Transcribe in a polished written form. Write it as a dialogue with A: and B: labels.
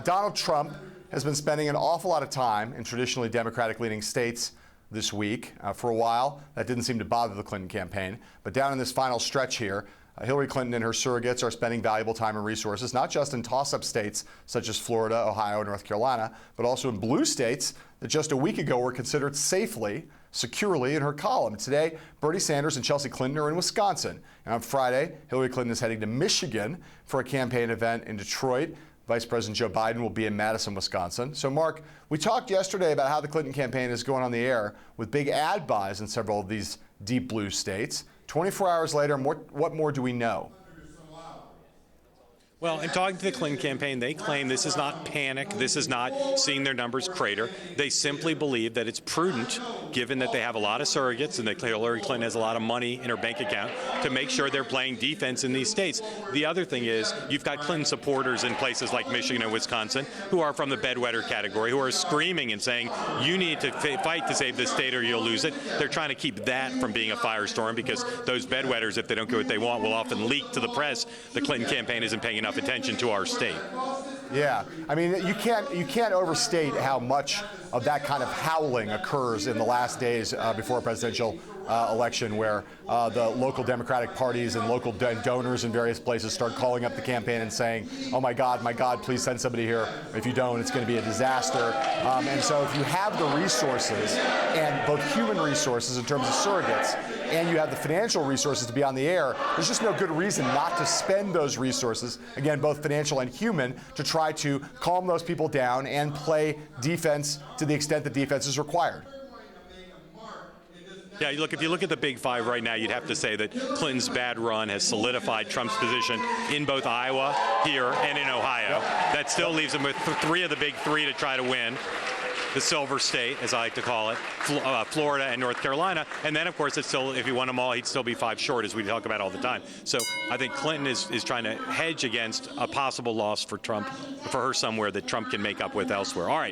A: Donald Trump has been spending an awful lot of time in traditionally Democratic-leaning states this week. For a while, that didn't seem to bother the Clinton campaign. But down in this final stretch here, Hillary Clinton and her surrogates are spending valuable time and resources, not just in toss-up states such as Florida, Ohio, and North Carolina, but also in blue states that just a week ago were considered safely, securely in her column. Today, Bernie Sanders and Chelsea Clinton are in Wisconsin. And on Friday, Hillary Clinton is heading to Michigan for a campaign event in Detroit. Vice President Joe Biden will be in Madison, Wisconsin. So, Mark, we talked yesterday about how the Clinton campaign is going on the air with big ad buys in several of these deep blue states. 24 hours later, what more do we know?
B: Well, in talking to the Clinton campaign, they claim this is not panic. This is not seeing their numbers crater. They simply believe that it's prudent, given that they have a lot of surrogates and that Hillary Clinton has a lot of money in her bank account, to make sure they're playing defense in these states. The other thing is you've got Clinton supporters in places like Michigan and Wisconsin who are from the bedwetter category, who are screaming and saying, you need to fight to save this state or you'll lose it. They're trying to keep that from being a firestorm because those bedwetters, if they don't get what they want, will often leak to the press. The Clinton campaign isn't paying enough attention to our state.
A: Yeah, I mean, you can't overstate how much of that kind of howling occurs in the last days before a presidential election, where the local Democratic parties and local donors in various places start calling up the campaign and saying, oh my God, please send somebody here. If you don't, it's going to be a disaster. And so if you have the resources, and both human resources in terms of surrogates, and you have the financial resources to be on the air, there's just no good reason not to spend those resources, again, both financial and human, to try to calm those people down and play defense to the extent that defense is required.
B: Yeah, if you look at the Big Five right now, you'd have to say that Clinton's bad run has solidified Trump's position in both Iowa, here, and in Ohio. That still leaves him with three of the big three to try to win. The Silver State, as I like to call it, Florida and North Carolina. And then, of course, it's still, if he won them all, he'd still be 5 short, as we talk about all the time. So I think Clinton is trying to hedge against a possible loss for Trump, for her somewhere that Trump can make up with elsewhere. All right.